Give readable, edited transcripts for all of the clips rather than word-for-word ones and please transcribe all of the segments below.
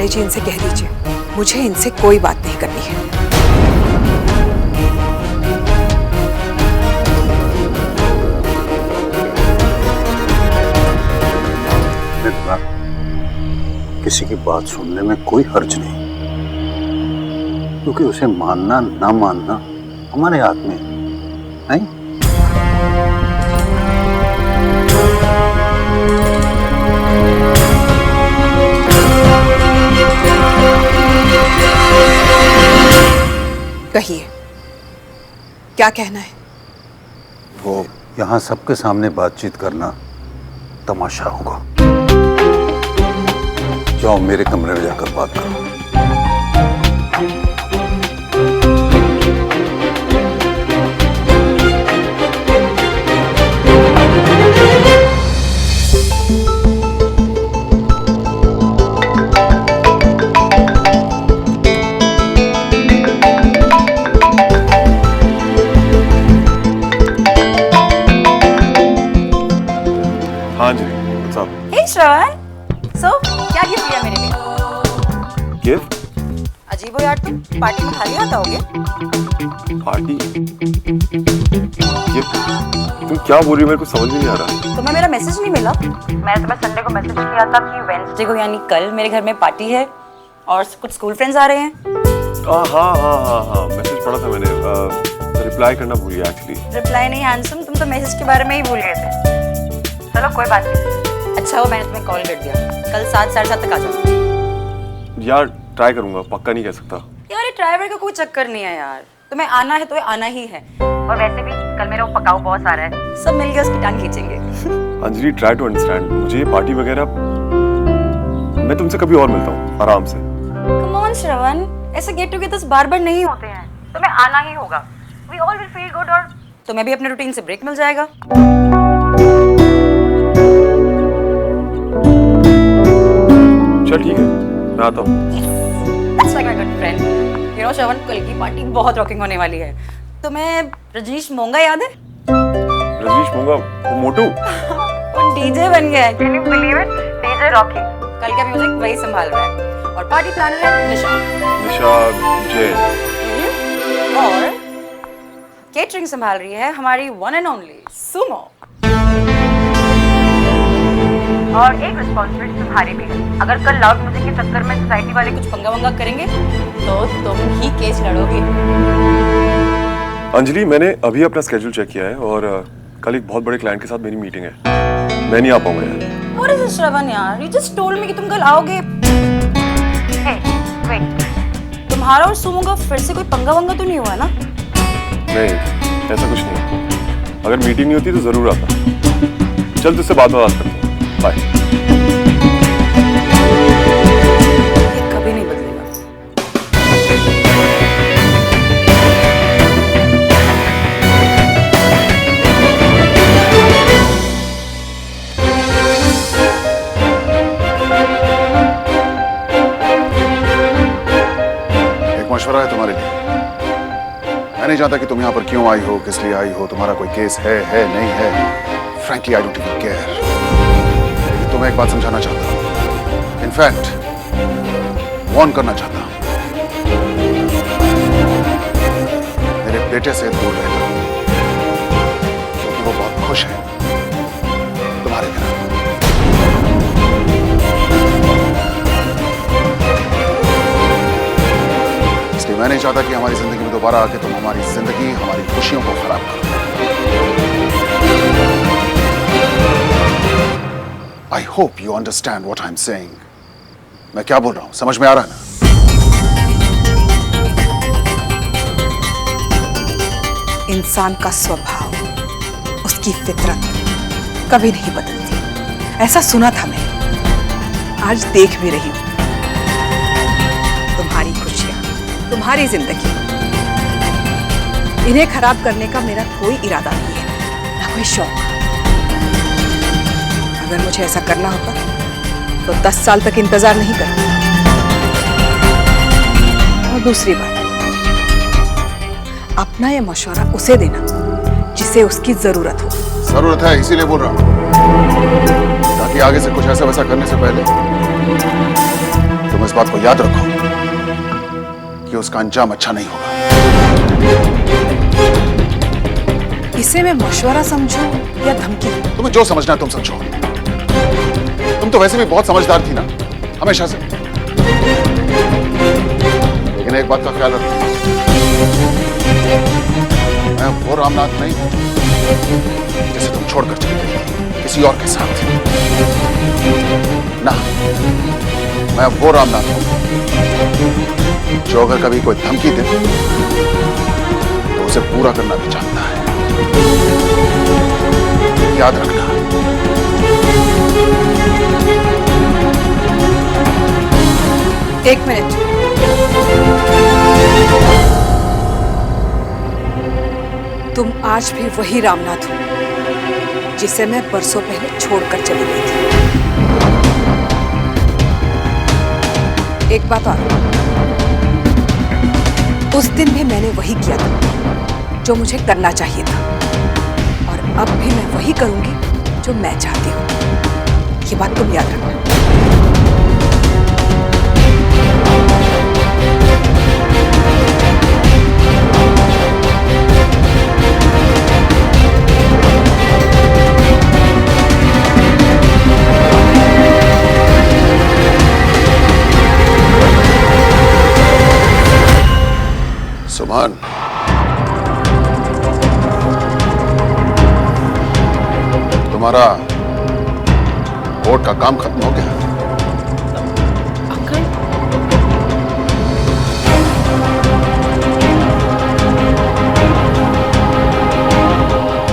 तिवारी जी इनसे कह दीजिए, मुझे इनसे कोई बात नहीं करनी है। किसी की बात सुनने में कोई हर्ज नहीं, क्योंकि उसे मानना ना मानना हमारे हाथ में है, नहीं? कहिए, क्या कहना है? वो यहाँ सबके सामने बातचीत करना तमाशा होगा। जाओ मेरे कमरे में जाकर बात करो। हाँ जी, what's up? Hey श्रवण, so क्या गिफ्ट लिया मेरे लिए? गिफ्ट? अजीब हो यार तुम, पार्टी में खाली आता होगे? पार्टी? गिफ्ट? तुम क्या बोल रही हो, मेरे को समझ में नहीं आ रहा। तुम्हें मेरा मैसेज नहीं मिला? मैंने तुम्हें संडे को मैसेज किया था कि वेडनेसडे को यानी कल मेरे घर में पार्टी है और कुछ स्कूल फ्रेंड्स आ रहे हैं। हाँ, मैसेज पढ़ा था मैंने, रिप्लाई करना भूल गया एक्चुअली। रिप्लाई नहीं हैंडसम, तुम तो मैसेज के बारे में ही भूल गए थे। चलो कोई बात नहीं, अच्छा हो मैंने तुम्हें कॉल कर दिया। कल 7 साढ़े 7 तक आ जाओ। यार ट्राई करूंगा, पक्का नहीं कह सकता। यार ये ड्राइवर का कोई चक्कर नहीं है यार, तुम्हें आना है तो आना ही है। और वैसे भी कल मेरा वो पकाऊ बॉस आ रहा है, सब मिलके उसकी टांग खींचेंगे। अंजलि ट्राई टू अंडरस्टैंड, मुझे ये पार्टी वगैरह, मैं तुमसे कभी और मिलता हूँ आराम से। कम ऑन श्रवण, ऐसे गेट टुगेदर्स बार-बार नहीं होते हैं, तुम्हें आना ही होगा। We all will feel good और तुम्हें भी अपने रूटीन से ब्रेक मिल जाएगा। चल ठीक है, मैं आता हूँ। That's like my good friend. You know श्रवण, कल की पार्टी बहुत रॉकिंग होने वाली है। तुम्हें रजनीश मोंगा याद है? रजनीश मोंगा, वो मोटू? वो डीजे बन गया है। Can you believe it? DJ Rocky. कल का म्यूजिक वही संभाल रहा है और पार्टी प्लानर है निशा जैन। और केटरिंग संभाल रही है हमारी वन एंड ओनली सुमो। और एक रिस्पॉन्सिबिलिटी तुम्हारी भी है, अगर कल लाउड म्यूजिक के चक्कर में सोसाइटी वाले कुछ पंगा वंगा करेंगे तो तुम ही केस लड़ोगे। अंजलि, मैंने अभी अपना स्केड्यूल चेक किया है और कल एक बहुत बड़े क्लाइंट के साथ मेरी मीटिंग है, मैं नहीं आ पाऊंगा यार। What is this, श्रवण यार? You just told me कि तुम कल आओगे। Hey, wait. तुम्हारा और सुमो का फिर से कोई पंगा वंगा तो नहीं हुआ ना? नहीं, ऐसा कुछ नहीं। अगर मीटिंग नहीं होती तो जरूर आता। चल तुझसे बाद में बात करता हूँ, बाय। ये कभी नहीं बदलेगा। एक मशवरा है तुम्हारे लिए। मैं नहीं जानता कि तुम यहाँ पर क्यों आई हो, किस लिए आई हो, तुम्हारा कोई केस है नहीं है। Frankly I don't even care. तुम्हें एक बात समझाना चाहता हूँ, इनफैक्ट वार्न करना चाहता हूँ। मेरे बेटे से दूर रहना, क्योंकि वो बहुत खुश है तुम्हारे बिना। इसलिए मैं नहीं चाहता कि हमारी जिंदगी में दोबारा आके तुम हमारी जिंदगी, हमारी खुशियों को खराब करो। I hope you understand what I'm saying. मैं क्या बोल रहा हूं, समझ में आ रहा है ना? इंसान का स्वभाव, उसकी फितरत कभी नहीं बदलती, ऐसा सुना था मैंने। आज देख भी रही हूं। तुम्हारी खुशियां, तुम्हारी जिंदगी, इन्हें खराब करने का मेरा कोई इरादा नहीं है, ना कोई शौक। अगर मुझे ऐसा करना होता तो 10 साल तक इंतजार नहीं करती। और दूसरी बात, अपना ये मशवरा उसे देना जिसे उसकी जरूरत हो। जरूरत है इसीलिए बोल रहा हूं, ताकि आगे से कुछ ऐसा वैसा करने से पहले तुम इस बात को याद रखो कि उसका अंजाम अच्छा नहीं होगा। इसे मैं मशवरा समझूं या धमकी? तुम्हें जो समझना है तुम समझो। तुम तो वैसे भी बहुत समझदार थी ना, हमेशा से। लेकिन एक बात का ख्याल रखो, मैं वो रामनाथ नहीं हूं जिसे तुम छोड़कर चली गई थी किसी और के साथ। ना, मैं वो रामनाथ हूं जो अगर कभी कोई धमकी दे तो उसे पूरा करना भी चाहता है। याद रखना। एक मिनट। तुम आज भी वही रामनाथ हो जिसे मैं बरसों पहले छोड़कर चली गई थी। एक बात और, उस दिन भी मैंने वही किया था जो मुझे करना चाहिए था, और अब भी मैं वही करूंगी जो मैं चाहती हूँ। ये बात तुम याद रखना। सुमन, तुम्हारा कोर्ट का काम खत्म हो गया। अंकल,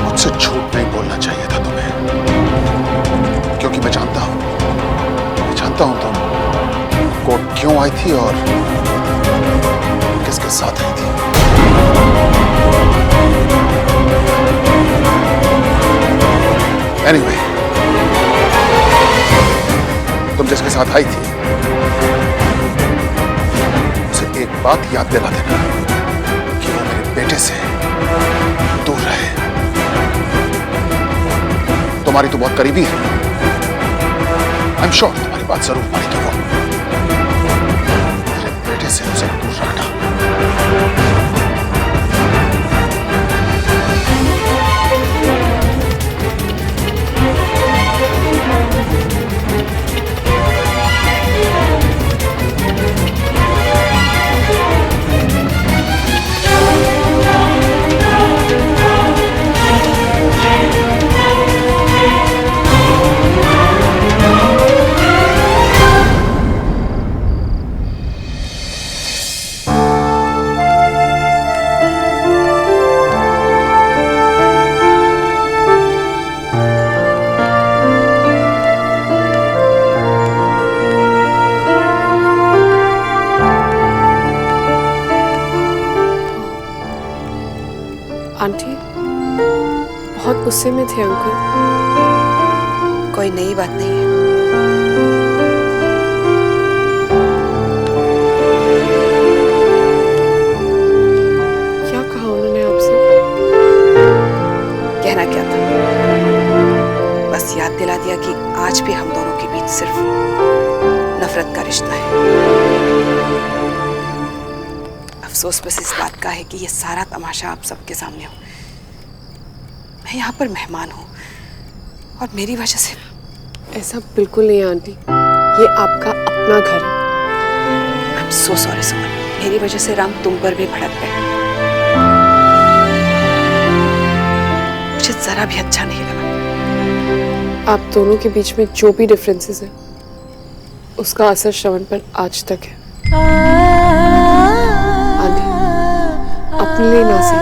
मुझसे झूठ नहीं बोलना चाहिए था तुम्हें, क्योंकि मैं जानता हूं तुम कोर्ट क्यों आई थी और किसके साथ आई थी। Anyway, तुम जिसके साथ आई थी उसे एक बात याद दिला देना कि वो मेरे बेटे से दूर रहे। तुम्हारी तो बहुत करीबी है। आई एम श्योर तुम्हारी बात जरूर मानेगी वो। मेरे बेटे से उसे दूर रखना। आंटी बहुत गुस्से में थे अंकल। कोई नई बात नहीं है। क्या कहा उन्होंने आपसे? कहना क्या था, बस याद दिला दिया कि आज भी हम दोनों के बीच सिर्फ नफरत का रिश्ता है। अफसोस बस इस बात का है कि ये सारा तमाशा आप सबके सामने हो। मैं यहाँ पर मेहमान हूँ और मेरी वजह से। ऐसा बिल्कुल नहीं आंटी, ये आपका अपना घर है। आई एम सो सॉरी सुमन, मेरी वजह से राम तुम पर भी भड़क गए। मुझे जरा भी अच्छा नहीं लगा। आप दोनों के बीच में जो भी डिफरेंसेस है उसका असर श्रवण पर आज तक है। आंटी, अपने लिए ना सही,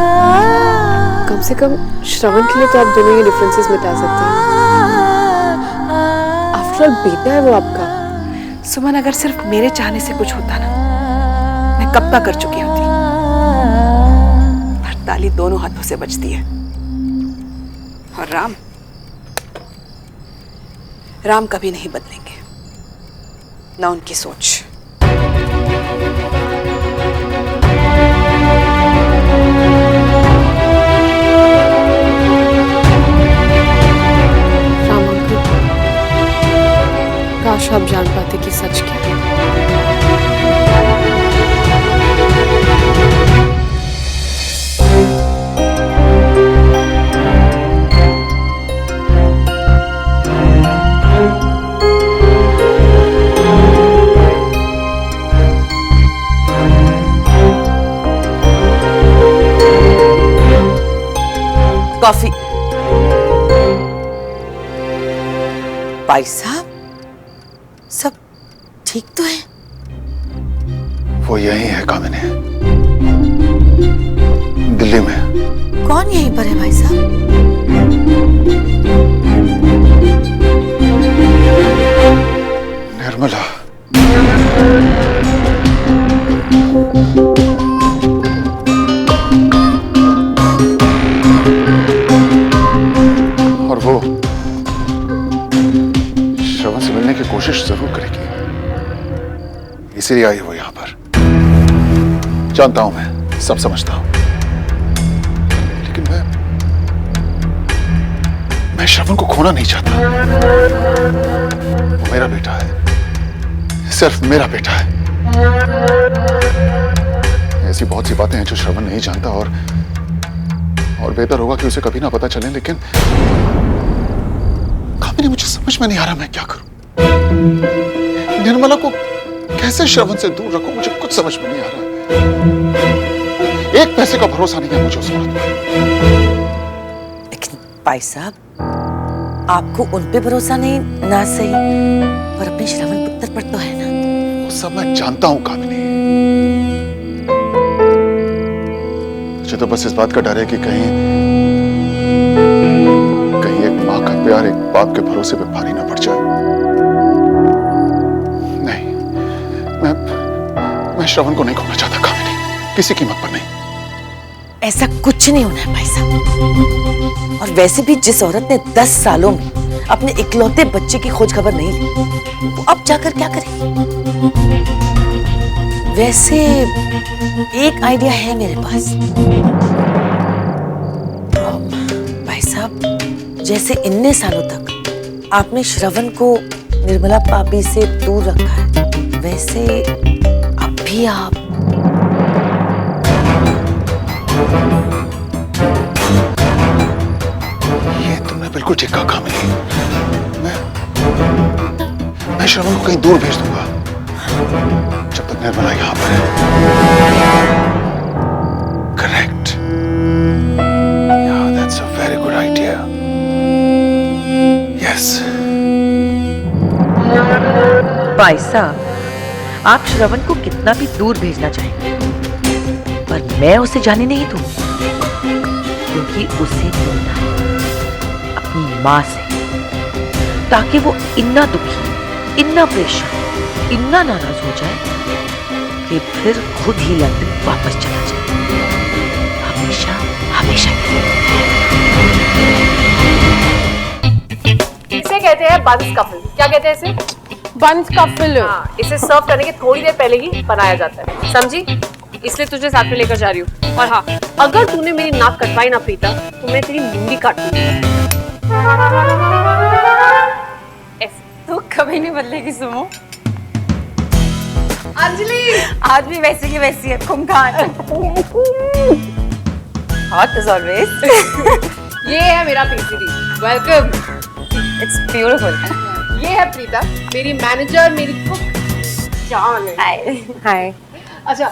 कम से कम श्रवण के लिए तो आप दोनों ये डिफरेंसेस मिटा सकते हैं। आफ्टर ऑल बेटा है वो आपका। सुमन, अगर सिर्फ मेरे चाहने से कुछ होता ना, मैं कब का कर चुकी होती। पर ताली दोनों हाथों से बजती है। और राम कभी नहीं बदलेंगे, ना उनकी सोच। काश आप जान पाते कि सच क्या है। भाई साहब, सब ठीक तो है? वो यही है कामिनी, दिल्ली में। कौन यहीं पर है भाई साहब? निर्मला। और वो श्रवण से मिलने की कोशिश जरूर करेगी, इसीलिए आई वो यहां पर। जानता हूं, मैं सब समझता हूं, लेकिन मैं श्रवण को खोना नहीं चाहता। वो मेरा बेटा है, सिर्फ मेरा बेटा है। ऐसी बहुत सी बातें हैं जो श्रवण नहीं जानता, और बेहतर होगा कि उसे कभी ना पता चले। लेकिन कामिनी, मुझे समझ में नहीं आ रहा मैं क्या करूं। निर्मला को कैसे श्रवण से दूर रखूं, मुझे कुछ समझ में नहीं आ रहा। एक पैसे का भरोसा नहीं है मुझे उस बात पर। लेकिन भाई साहब, आपको उन पे भरोसा नहीं ना सही, पर अपने श्रवण पुत्र पर तो है ना। वो सब मैं जानता हूं कामिनी, मुझे तो बस इस बात का डर है कि कहीं एक माँ का प्यार एक बाप के भरोसे पे भारी ना पड़ जाए। नहीं, मैं श्रवण को नहीं खोना चाहता कामिनी, किसी कीमत पर नहीं। ऐसा कुछ नहीं होना है भाई साहब। और वैसे भी जिस औरत ने 10 सालों में अपने इकलौते बच्चे की खोज खबर नहीं ली, वो अब जाकर क्या करेगी? वैसे एक आइडिया है मेरे पास। भाई साहब, जैसे इतने सालों तक आपने श्रवण को निर्मला भाभी से दूर रखा है, वैसे अब भी आप ये तुमने बिल्कुल ठीक कहा कामिनी। मैं श्रवण को कहीं दूर भेज दूंगा जब तक निर्मला यहां पर है। Correct. Yeah, that's a very good idea. Yes. भाई साहब, आप श्रवण को कितना भी दूर भेजना चाहेंगे, पर मैं उसे जाने नहीं दूंगी, क्योंकि उसे मिलना है अपनी माँ से, ताकि वो इतना दुखी, इतना परेशान, इतना नाराज हो जाए कि फिर खुद ही लंदन वापस चला जाए, हमेशा हमेशा के लिए। इसे कहते हैं बंस कफल। क्या कहते हैं इसे? बंस कफल। हाँ, इसे सर्व करने के थोड़ी देर पहले ही बनाया जाता है, समझी? इसलिए तुझे साथ में लेकर जा रही हूँ। और हाँ, अगर तूने मेरी नाक कटवाई ना प्रीता, तो मैं तेरी मुंडी काटूंगी। तू कभी नहीं बदलेगी सुमो। अंजलि आज भी वैसी की वैसी है, खूंखार। Hot as always. ये है मेरा पीसीडी। वेलकम। It's beautiful. ये है प्रीता, मेरी मैनेजर, मेरी कुक। जान है। हाय। हाय। अच्छा,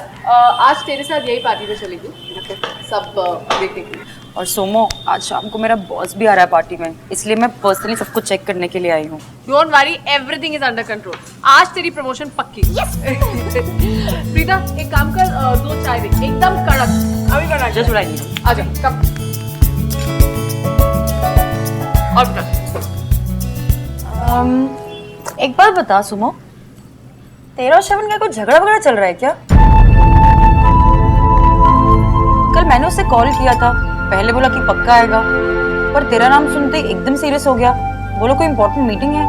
आज तेरे साथ यही पार्टी में चलेगी, सब देखने के लिए। और सोमो, आज शाम को मेरा बॉस भी आ रहा है पार्टी में, इसलिए मैं पर्सनली सब कुछ चेक करने के लिए आई हूँ। Don't worry, everything is under control. आज तेरी प्रमोशन पक्की। प्रीता, एक काम कर, 2 चाय दे, एकदम कड़क। अभी बना जस्ट व्हाट आई नीड। आजा, कम। और बता। एक बात बता सुमो, तेरा और श्रवण का कुछ झगड़ा वगड़ा चल रहा है क्या? कल मैंने उसे कॉल किया था, पहले बोला कि पक्का आएगा, पर तेरा नाम सुनते ही एकदम सीरियस हो गया। बोलो कोई इंपॉर्टेंट मीटिंग है।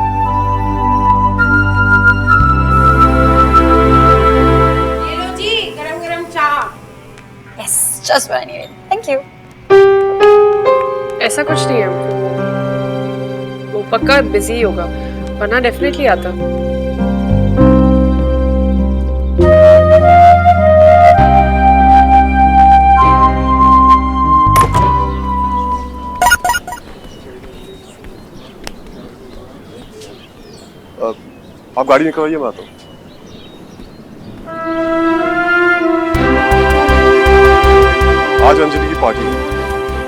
ये लो जी, गरम-गरम चाय। Yes, just what I need. Thank you. ऐसा कुछ नहीं है, वो पक्का बिजी होगा, वरना डेफिनेटली आता। आप गाड़ी निकलवाइए, मैं आता हूँ। आज अंजलि की पार्टी है,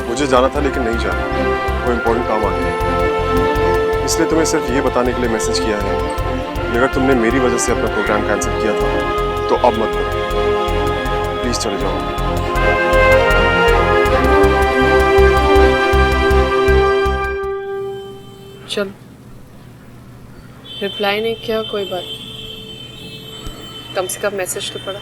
मुझे जाना था लेकिन नहीं जाना, कोई इंपॉर्टेंट काम आ गया, इसलिए तुम्हें सिर्फ ये बताने के लिए मैसेज किया है कि अगर तुमने मेरी वजह से अपना प्रोग्राम कैंसिल किया था तो अब मत करो, प्लीज चले जाओ। चल, रिप्लाई नहीं किया कोई बात, कम से कम मैसेज तो पड़ा।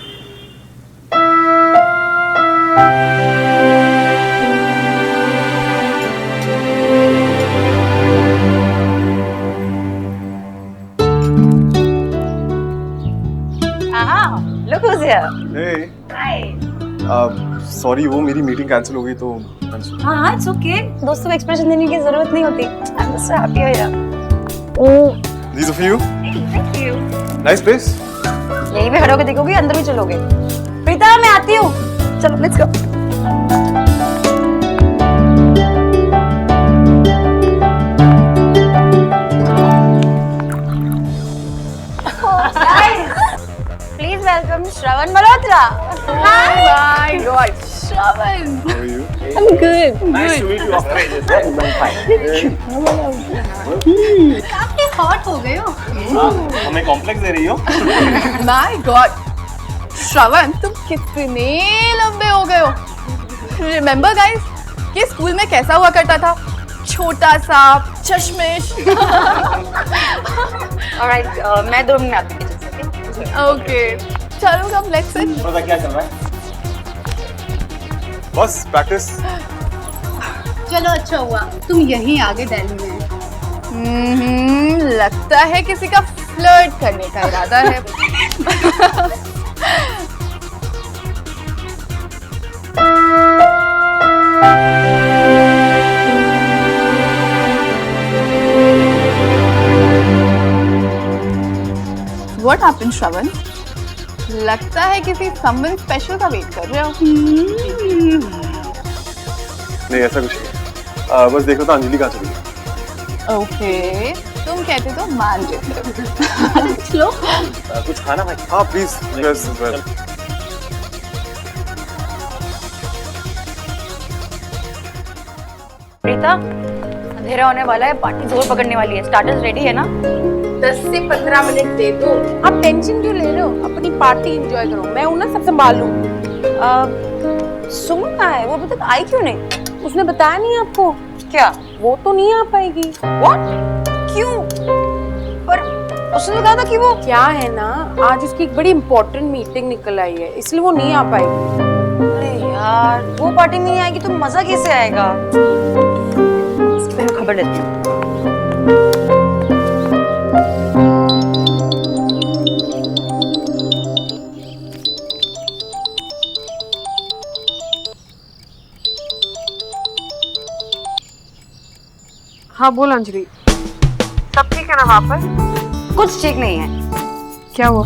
Look who's here. Hey, Hi. Sorry वो मेरी मीटिंग कैंसिल हो गई तो हाँ, it's okay. दोस्तों को एक्सप्रेशन देने की जरूरत नहीं होती. I'm just so happy here. these are for you. Thank you. Nice place. यहीं पे खड़े होके देखोगे, अंदर भी चलोगे? प्रीता, मैं आती हूँ. चलो, let's go. Please welcome Shravan Malhotra. Hi. My God, Shravan. How are you? I'm good. Nice to meet you. काफी हॉट हो गए हो. हमें कॉम्प्लेक्स दे रही हो? My God, श्रवण तुम कितने लंबे हो गए हो. Remember guys, कि स्कूल में कैसा हुआ करता था? छोटा सा, चश्मिश. Alright, मैं 2 मिनट में आती हूँ. Okay. चलो कम लेट्स सिट. पता क्या चल रहा है? बस प्रैक्टिस. चलो अच्छा हुआ तुम यहीं आगे दिल्ली में. लगता है किसी का फ्लर्ट करने का इरादा है. What happened, श्रवण? लगता है किसी someone special का वेट कर रहे हो. नहीं ऐसा कुछ नहीं, बस देखो तो अंजलि कहाँ चली गई. ओके, तुम कहते तो मान जाते. चलो. कुछ खाना भाई? हाँ प्लीज. वेल प्रीता, अंधेरा होने वाला है, पार्टी जोर पकड़ने वाली है. स्टार्टर्स रेडी है ना? 10 से 15 मिनट दे दो. आप टेंशन क्यों ले रहे हो? अपनी पार्टी एंजॉय करो, मैं हूं ना, सब संभाल लूं. सुमन कहाँ है? वो अभी तक आई क्यों नहीं? उसने बताया नहीं आपको? क्या? वो तो नहीं आ पाएगी. What? क्यों? पर उसने तो कहा था कि वो क्या है ना, आज उसकी एक बड़ी इंपॉर्टेंट मीटिंग निकल आई है, इसलिए वो नहीं आ पाएगी. अरे यार, वो पार्टी में नहीं आएगी तो मजा कैसे आएगा? इसकी मैं खबर लेती हूँ. हाँ बोल अंजलि. सब ठीक है ना वहाँ पर? कुछ ठीक नहीं है. क्या हुआ?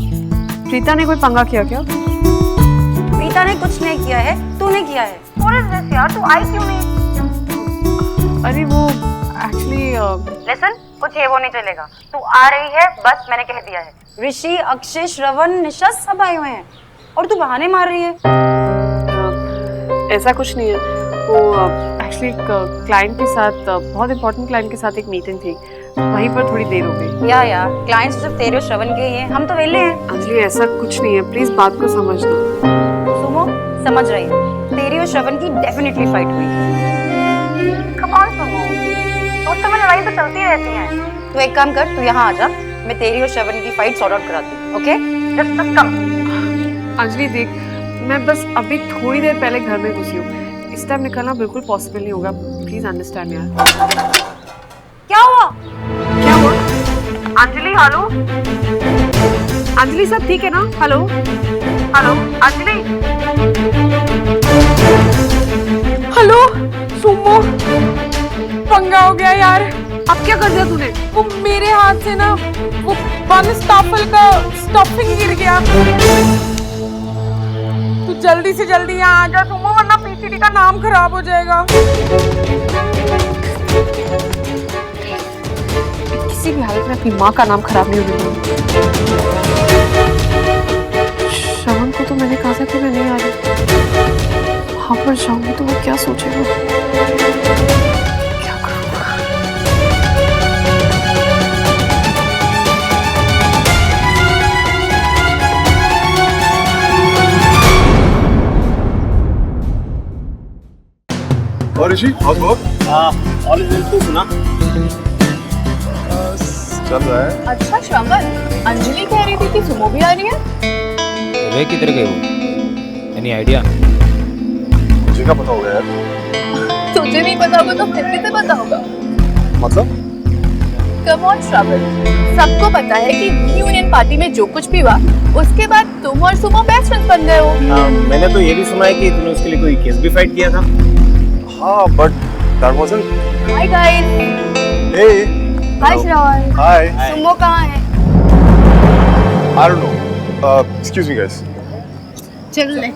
प्रीता ने कोई पंगा किया क्या? प्रीता ने कुछ नहीं किया है, तूने किया है. What is this यार, तू आई क्यों नहीं? अरे वो एक्चुअली Listen, कुछ ये वो नहीं चलेगा. तू आ रही है, बस मैंने कह दिया है. ऋषि, अक्षय, श्रवण, निशा सब आए हुए हैं और तू बहाने मार रही है. ऐसा कुछ नहीं है. वो एक्चुअली क्लाइंट के साथ, बहुत इंपॉर्टेंट क्लाइंट के साथ एक मीटिंग थी, वहीं पर थोड़ी देर हो गई. यार क्लाइंट्स सिर्फ तेरे और श्रवण के ही हैं, हम तो वेले हैं. अंजलि ऐसा कुछ नहीं है, प्लीज बात को समझना. सुमो, समझ रही है. तेरी और श्रवण की डेफिनेटली फाइट हुई. कम ऑन सुमो, तो समय लड़ाई तो चलती रहती है. तू एक काम कर, तू यहाँ आ जा, मैं तेरी और श्रवण की फाइट सॉर्ट आउट कराती हूँ. Okay, just come. अंजलि देख, मैं बस अभी थोड़ी देर पहले घर में घुसी हूँ, इस टाइम निकलना बिल्कुल पॉसिबल नहीं होगा. प्लीज अंडरस्टैंड यार. क्या हुआ? क्या हुआ? अंजलि हेलो. अंजलि सब ठीक है ना? Hello hello Anjali. Hello Sumo, पंगा हो गया यार. अब क्या कर दिया तूने? वो मेरे हाथ से ना वो बन स्टाफल का स्टफिंग गिर गया. तू जल्दी से जल्दी यहाँ आ जा सुमो, वरना पीसीडी का नाम खराब हो जाएगा. किसी भी हालत में अपनी माँ का नाम खराब नहीं होने दूंगी. श्रवण को तो मैंने कहा था कि मैं नहीं आ रही. वहाँ पर जाऊंगी तो वो क्या सोचेगा? क्या करूँगा? Rishi house work all is well तो सुना। चल रहा है। अच्छा श्रवण, अंजलि कह रही थी कि सुमो भी आ रही है। वे किधर गए वो? Any idea? मुझे क्या पता होगा यार। तुझे नहीं पता होगा तो फिर किसे पता होगा? मतलब? कम ऑन श्रवण, सबको पता है कि यूनियन पार्टी में जो कुछ भी हुआ उसके बाद तुम और सुमो बेस्ट फ्रेंड्स बन गए हो। मैंने तो ये भी सुना है कि तूने उसके लिए कोई केस भी फाइट किया था। हाँ, but that wasn't. Hi guys. Hey. Hi Shravan. Hi. Sumo कहाँ है? I don't know. Excuse me, guys. चल ले।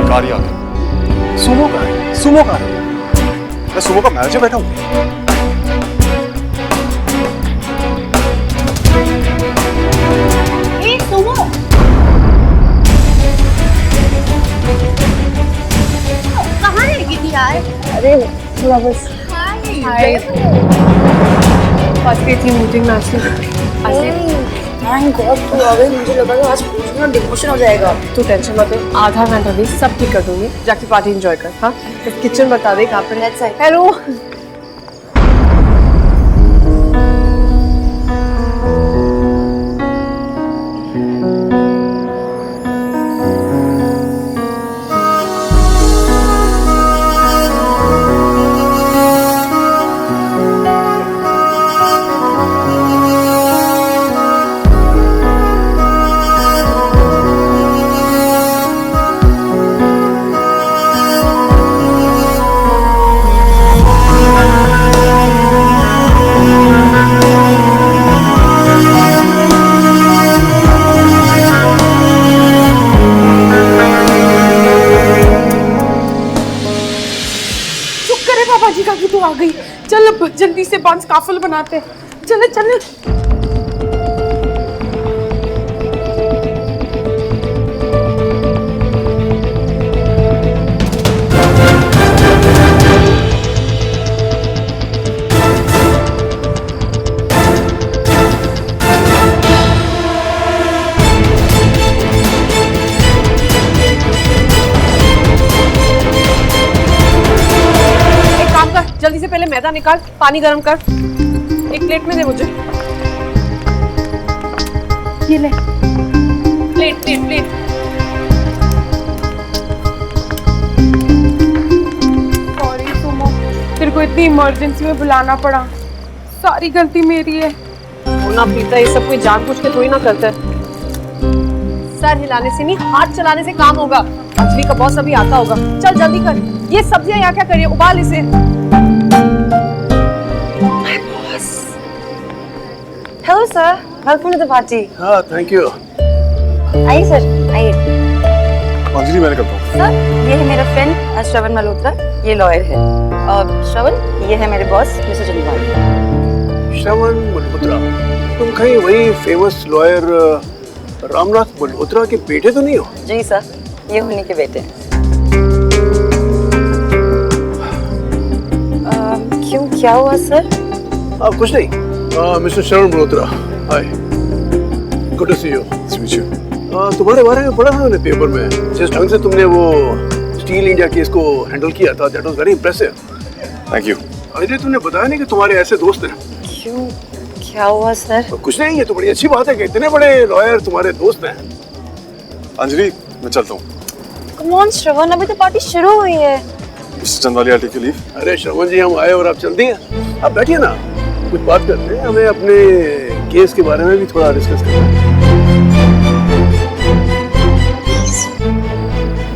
कार ही आ गई। सुमो का है? सुमो का है? मैं सुमो का मैनेजर बैठा हूँ। ए सुमो, कहाँ रह गई थी यार? अरे थोड़ा बस हाय। फंस गई थी मीटिंग में असली। थैंक गॉड तू आ गई, मुझे लगा था आज पूछना डिमोशन हो जाएगा। तू टेंशन मत ले, आधा घंटा भी सब ठीक कर दूंगी। जाके पार्टी एंजॉय कर। हाँ, किचन बता दे कहाँ पर है। हेलो। आ गई। चल अब जल्दी से बांस काफल बनाते हैं। चले चले। जल्दी से पहले मैदा निकाल, पानी गर्म कर, एक प्लेट में दे मुझे। ये ले। Plate plate plate. Sorry Sumo, तेरे को इतनी इमरजेंसी में बुलाना पड़ा, सारी गलती मेरी है। होना पीता ये सब कोई जानबूझ के थोड़ी ना करता है। सर हिलाने से नहीं, हाथ चलाने से काम होगा। अंजलि का बॉस अभी आता होगा। चल जल्दी कर। ये सब्जियां यहाँ क्या कर रही है? उबाल इसे। Hello sir, welcome to the party. हाँ, थैंक यू। आइए सर, आइए। अंजलि मैंने करता हूँ। सर, ये है मेरा फ्रेंड श्रवण मल्होत्रा, ये लॉयर है। और श्रवण, ये है मेरे बॉस मिस्टर जंगवाल। श्रवण मल्होत्रा, तुम कहीं वही फेमस लॉयर रामनाथ मल्होत्रा के बेटे तो नहीं हो? जी सर, ये उन्हीं के बेटे हैं। क्यों, क्या हुआ सर? कुछ नहीं। Mister Shravan Malhotra, hi, good to see you. तुम्हारे बारे में पढ़ा था मैंने पेपर में। जिस ढंग से तुमने वो स्टील इंडिया केस को हैंडल किया था, that was very impressive. Thank you. Ajay, तुमने बताया नहीं कि तुम्हारे ऐसे दोस्त हैं। क्यों, क्या हुआ सर? तो कुछ नहीं, ये तो बड़ी अच्छी बात है कि इतने बड़े लॉयर तुम्हारे दोस्त हैं। अंजलि, मैं चलता हूँ। कम ऑन श्रवण, अभी तो पार्टी शुरू हुई है। Mister Chandwali, I take you leave. अरे श्रवण जी, हम आए और आप चलती हैं। आप बैठिए ना, कुछ बात करते हैं। हमें अपने केस के बारे में भी थोड़ा डिस्कस करना है।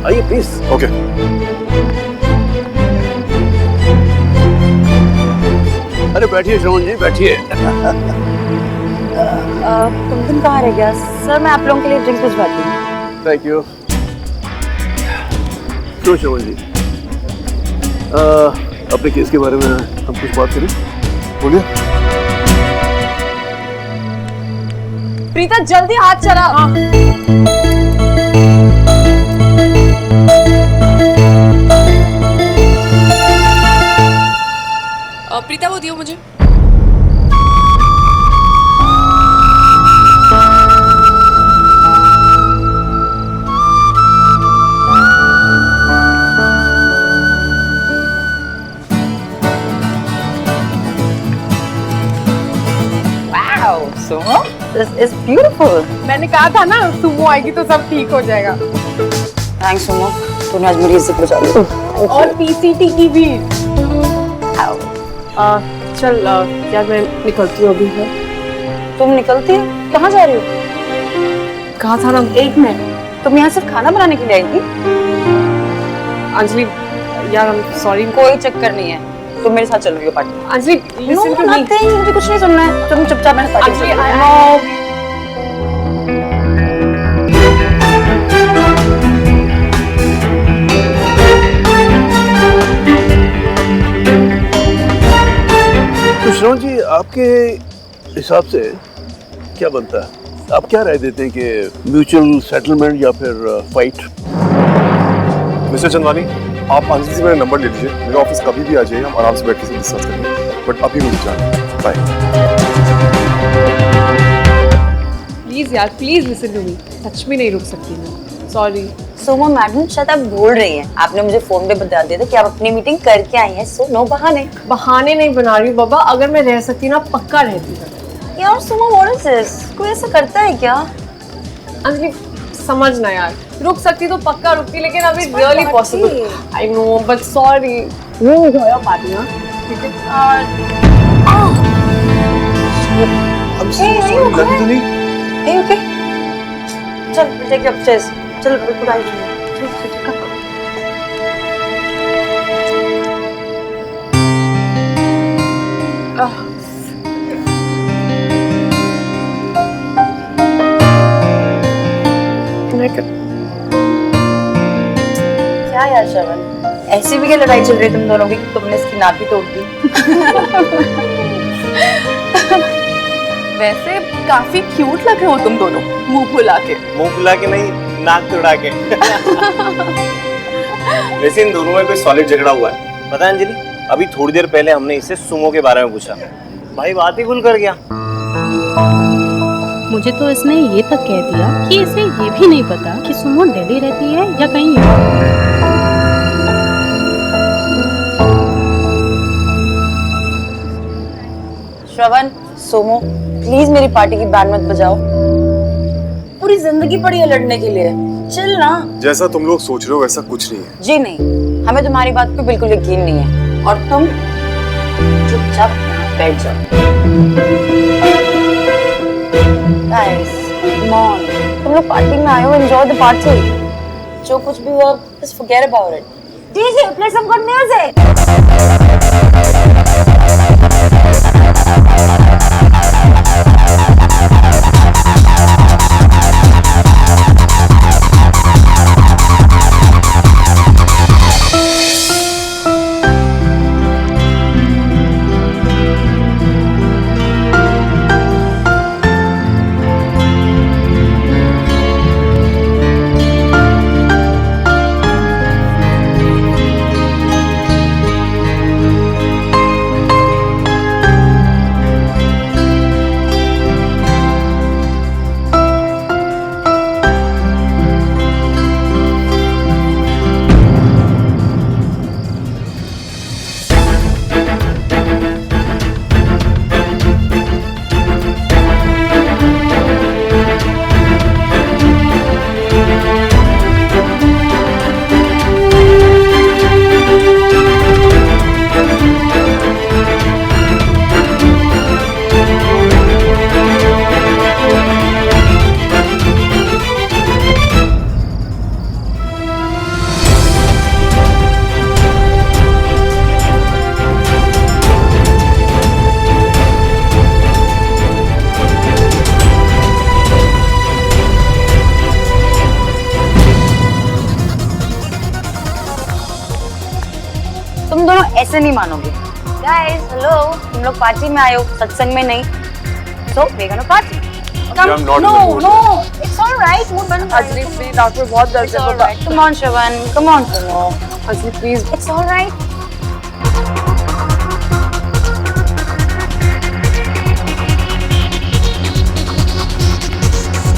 आइए प्लीज। ओके। अरे बैठिए श्रवण जी, बैठिए। कुंदन कहाँ रह गया? सर, मैं आप लोगों के लिए ड्रिंक भिजवाती हूँ। Thank you. तो श्रवण जी, अपने केस के बारे में हम कुछ बात करें। बोलिए। प्रीता, जल्दी हाथ चला। प्रीता, वो दियो मुझे। This is beautiful. मैंने कहा था ना सुमो आएगी तो सब ठीक हो जाएगा। Thanks सुमो, तूने आज मेरी इज्जत बचा ली। और पीसीटी की भी। आओ। चल यार मैं निकलती हूँ अभी है। तुम निकलती हो? कहाँ जा रही हो? कहा था ना। एक मिनट, तुम यहाँ सिर्फ खाना बनाने के लिए आई थी? अंजलि यार सॉरी। कोई चक्कर नहीं है, तुम मेरे साथ चल रही हो पार्टी में। Anjali listen to me. मुझे कुछ नहीं सुनना है, तुम चुपचाप मेरे पार्टी में चलो। तो श्रवण जी आपके हिसाब से क्या बनता है? आप क्या राय देते हैं कि म्यूचुअल सेटलमेंट या फिर फाइट? मिस्टर चंदवानी, आप अंजलि से मेरा नंबर ले लीजिए, मेरे ऑफिस कभी भी आ जाइए, हम आराम से बैठ के डिस्कस करेंगे। बट अभी मुझे जाना है, बाय। प्लीज यार प्लीज लिसन टू मी। सच में नहीं रुक सकती मैं, सॉरी। सोमो मैडम शायद आप भूल रही हैं, आपने मुझे फोन पे बता दिया था कि आप अपनी मीटिंग करके आई हैं, सो नो बहाने। बहाने नहीं बना रही हूँ बाबा, अगर मैं रह सकती ना पक्का रहती। यार सोमो व्हाट इज दिस? कोई ऐसा करता है क्या? अंजलि समझना यार, रुक सकती तो पक्का रुकती, लेकिन अभी really possible. I know but sorry. वो हो गया पार्टी ना, ठीक है? I'm so sorry, लगी तो नहीं? Are you okay? चल take you upstairs. चल बिल्कुल आई चल। क्या यार श्रवण, ऐसी भी क्या लड़ाई चल रही है तुम दोनों की? तुमने इसकी नाक ही तोड़ दी। वैसे काफी क्यूट लग रहे हो तुम दोनों, मुंह फुला के। मुंह फुला के नहीं, नाक तोड़ा के। वैसे इन दोनों में कोई सॉलिड झगड़ा हुआ है पता है अंजलि? अभी थोड़ी देर पहले हमने इससे सुमो के बारे में पूछा, भाई बात ही खुल कर गया। मुझे तो इसने ये तक कह दिया कि इसे ये भी नहीं पता कि सुमो दिल्ली रहती है या कहीं और। श्रवण, सोमो प्लीज मेरी पार्टी की बैंड मत बजाओ, पूरी जिंदगी पड़ी है लड़ने के लिए, चिल ना। जैसा तुम लोग सोच रहे हो वैसा कुछ नहीं है। जी नहीं, हमें तुम्हारी बात पे बिल्कुल यकीन नहीं है, और तुम चुपचाप बैठ जाओ। Guys, come on, तुम लोग पार्टी में आए हो, enjoy the party। जो कुछ भी हुआ, just forget about it। DJ, play some good music। तुम दोनों ऐसे नहीं मानोगे। Guys, hello, तुम लोग पार्टी में आए हो, सत्संग में नहीं। So, we're gonna party. Come, I'm not in no, the mood. no, it's all right. Mood बन रहा है। अंजलि प्लीज, डॉक्टर बहुत दर्द It's है all बाबा। right. Come on, Shravan. Come on, Sumo. Anjali please. It's all right.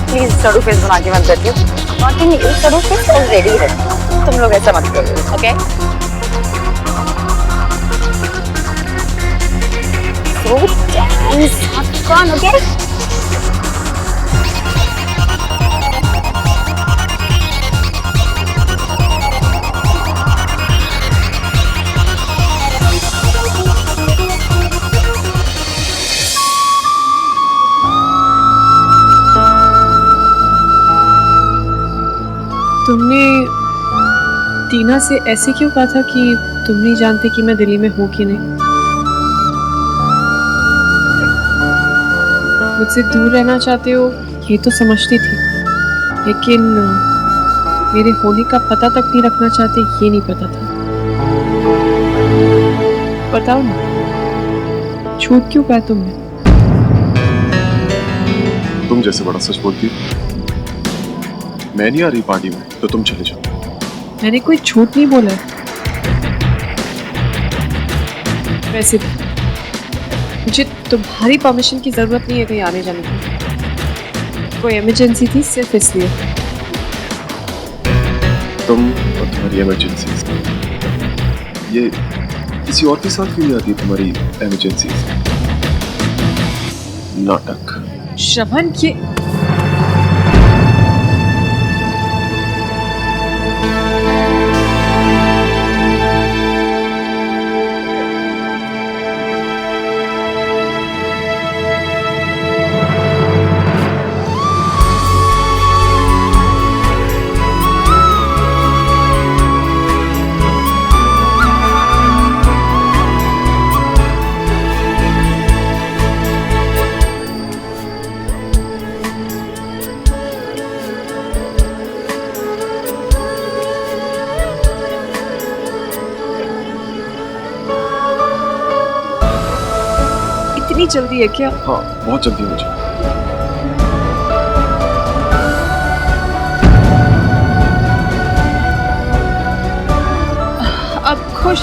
Please सड़ू face बना के मत बैठिए, पार्टी में एक सड़ू फेस ऑलरेडी है, तुम लोग ऐसा मत करो, okay? So dance, have fun, okay? टीना से ऐसे क्यों कहा था कि तुम नहीं जानते कि मैं दिल्ली में हूँ कि नहीं? मुझसे दूर रहना चाहते हो ये तो समझती थी, लेकिन मेरे होने का पता तक नहीं रखना चाहते ये नहीं पता था। बताओ ना, झूठ क्यों कहा तुमने? तुम जैसे बड़ा सच बोलती हो। मैं नहीं आ रही पार्टी में तो तुम चले जाओ। मैंने कोई झूठ नहीं बोला है। वैसे भी मुझे तुम्हारी परमिशन की जरूरत नहीं है कहीं आने जाने की। कोई इमरजेंसी थी सिर्फ इसलिए। तुम और तुम्हारी इमरजेंसी, ये किसी और के साथ क्यों नहीं आती तुम्हारी इमरजेंसी? नाटक। श्रवण, ये इतनी जल्दी है क्या? हाँ, बहुत जल्दी है मुझे। अब खुश।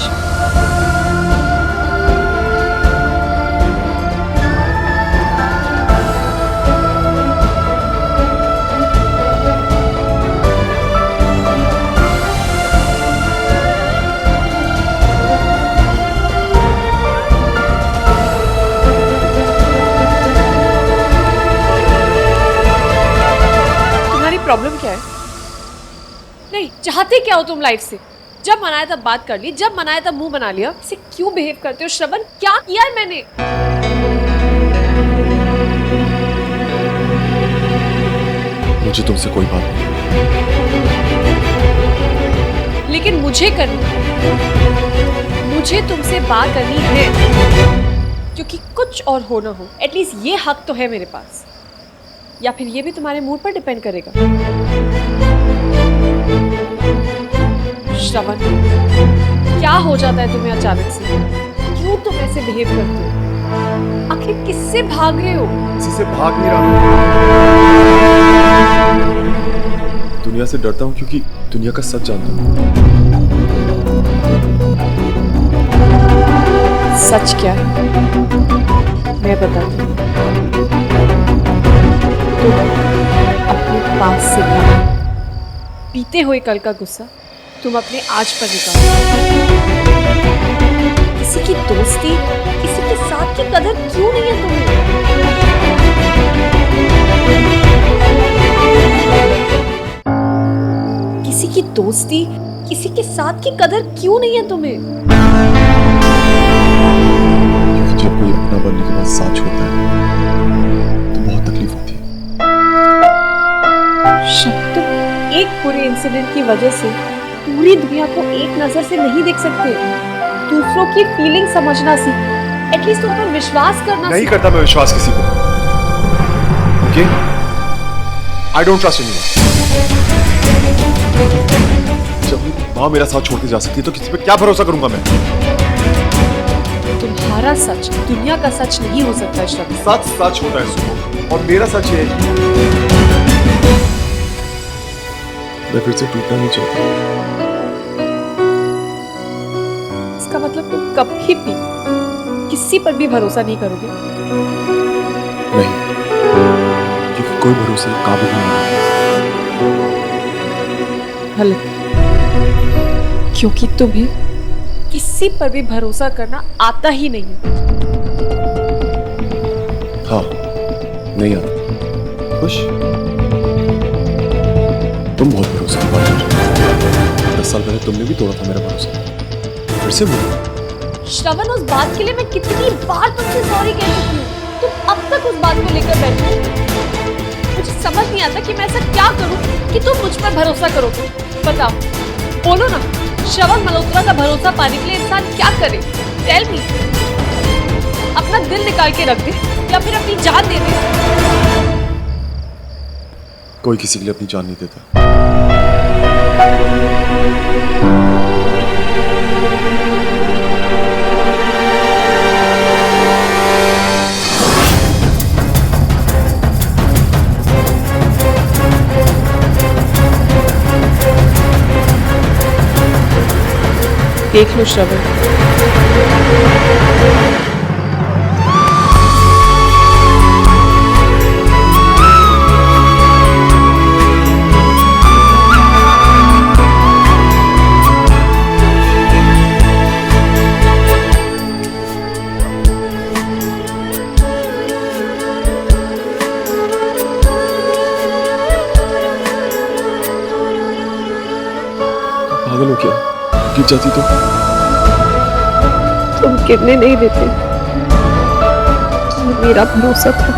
प्रॉब्लम क्या है? नहीं, चाहते क्या हो तुम लाइफ से? जब मनाया तब बात कर ली, जब मनाया तब मुंह बना लिया। इसे क्यों बिहेव करते हो श्रवण? क्या किया है मैंने? मुझे तुमसे कोई बात नहीं, लेकिन मुझे करनी, मुझे तुमसे बात करनी है, क्योंकि कुछ और हो ना हो एटलीस्ट ये हक तो है मेरे पास। या फिर ये भी तुम्हारे मूड पर डिपेंड करेगा। श्रवण, क्या हो जाता है तुम्हें अचानक से? क्यों तुम ऐसे बिहेव करते हो? आखिर किससे भाग रहे हो? किसी से भाग नहीं रहा। दुनिया से डरता हूँ क्योंकि दुनिया का सच जानता हूँ। सच क्या है? मैं बताती हूँ। तुम अपने पास से बीते हुए कल का गुस्सा तुम अपने आज पर निकालो। किसी की दोस्ती, किसी के साथ की कदर क्यों नहीं है तुम्हें? किसी की दोस्ती, किसी के साथ की कदर क्यों नहीं है तुम्हें? जब कोई अपना बनने के बाद साथ छोड़ता है तो बहुत तकलीफ होती है। तुम एक पूरे इंसिडेंट की वजह से पूरी दुनिया को एक नजर से नहीं देख सकते। दूसरों की फीलिंग समझना सीख, एटलीस्ट उन पर विश्वास करना नहीं करता मैं विश्वास किसी को। Okay? I don't trust anyone. जब माँ मेरा साथ छोड़ के जा सकती है तो किसी पे क्या भरोसा करूंगा मैं? तुम्हारा सच दुनिया का सच नहीं हो सकता श्रवण। सच सच होता है सुनो, और मेरा सच ये है मैं फिर से टूटना नहीं चाहता। इसका मतलब तुम कभी भी किसी पर भी भरोसा नहीं करोगे? नहीं, क्योंकि कोई भरोसे काबिल नहीं है। गलत, क्योंकि तुम्हें किसी पर भी भरोसा करना आता ही नहीं है। हाँ, नहीं आता। खुश? तुम बहुत भरोसा की बात कर रहे हो। 10 साल पहले तुमने भी तोड़ा था मेरा भरोसा, फिर से बोलो। श्रवण, उस बात के लिए मैं कितनी बार तुमसे सॉरी कह चुकी हूँ, तुम अब तक उस बात को लेकर बैठे हो। मुझे समझ नहीं आता कि मैं ऐसा क्या करूँ कि तुम मुझ पर भरोसा करोगे। बताओ, बोलो ना। श्रवण मल्होत्रा का भरोसा पाने के लिए इंसान क्या करे? Tell me. अपना दिल निकाल के रख दे या फिर अपनी जान दे दे? कोई किसी के लिए अपनी जान नहीं देता। देख लो श्रवण, पागल हो क्या? गिर जाती तो? तुम गिरने नहीं देते, मेरा भरोसा था।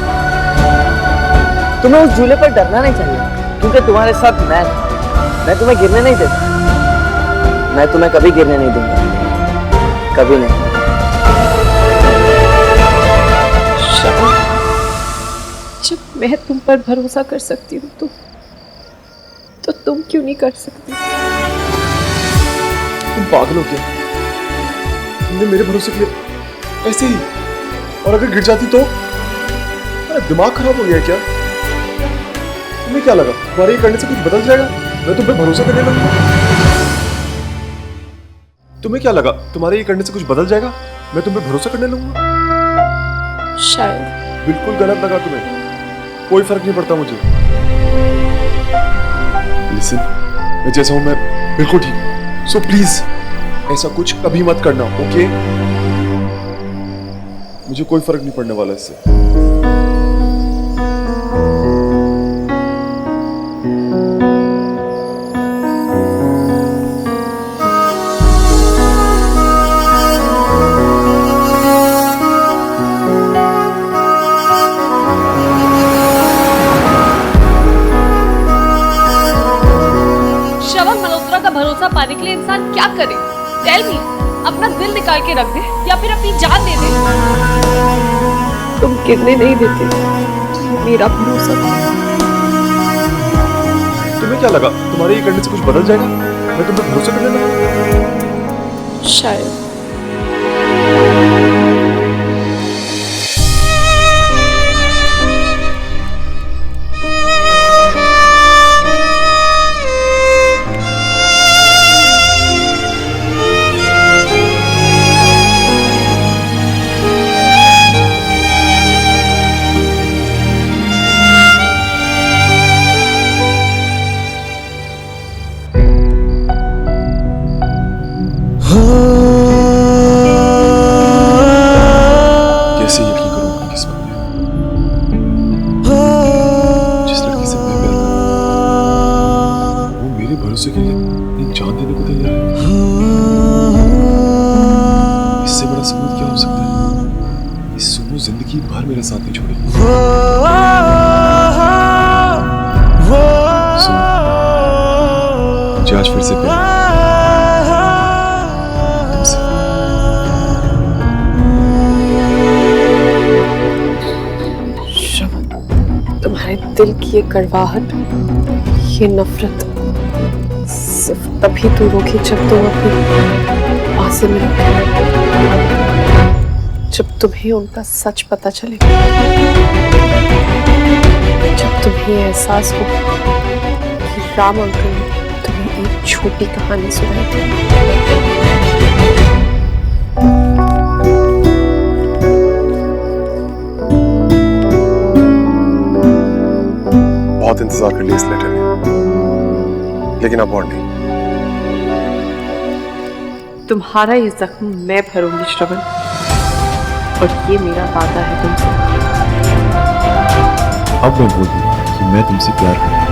तुम्हें उस झूले पर डरना नहीं चाहिए, क्योंकि तुम्हारे साथ मैं तुम्हें गिरने नहीं देता। मैं तुम्हें कभी गिरने नहीं दूंगा, कभी नहीं। श्रवण, जब मैं तुम पर भरोसा कर सकती हूँ तो तुम क्यों नहीं कर सकती? तुम पागल हो क्या? तुमने मेरे भरोसे के लिए ऐसे ही, और अगर गिर जाती तो? अरे दिमाग खराब हो गया क्या? तुम्हें क्या लगा तुम्हारे ये करने से कुछ बदल जाएगा? मैं तुम पे भरोसा करने लगूंगा? तुम्हें क्या लगा तुम्हारे ये करने से कुछ बदल जाएगा? मैं तुम पे भरोसा करने लगूंगा? शायद। बिल्कुल गलत लगा तुम्हें, कोई फर्क नहीं पड़ता मुझे। लिसन, मैं जैसा हूं मैं बिल्कुल ठीक हूं, सो प्लीज ऐसा कुछ कभी मत करना, ओके? मुझे कोई फर्क नहीं पड़ने वाला इससे। श्रवण मल्होत्रा का भरोसा पाने के लिए इंसान क्या करे? Tell me. अपना दिल निकाल के रख दे या फिर अपनी जान दे दे? तुम गिरने नहीं देते, मेरा भरोसा था। तुम्हें क्या लगा तुम्हारे ये करने से कुछ बदल जाएगा? मैं तुम पे भरोसा करने लगूंगा? शायद। कैसे यकीन करूं अपनी किस्मत पे? जिस लड़की से मैं प्यार करता हूं, वो मेरे भरोसे के लिए अपनी जान देने को तैयार है। इससे बड़ा सबूत क्या हो सकता है? इस सुनो जिंदगी भर मेरा साथ नहीं छोड़ेगी। सुनो, मुझे आज फिर से प्यार है। तुमसे। तुम्हारे दिल की ये कड़वाहट, ये नफरत सिर्फ तभी दूर होगी जब तुम अपनी मां से मिलोगे, जब तुम्हें उनका सच पता चलेगा, जब तुम्हें एहसास हो कि राम अंकल ने तुम्हें एक छोटी कहानी सुनाई थी। बहुत इंतजार कर लिया इस लेटर ने, लेकिन अब और नहीं। तुम्हारा ये जख्म मैं भरूंगी श्रवण, और ये मेरा वादा है तुमसे। अब मैं बोल दूं कि मैं तुमसे प्यार करता हूं।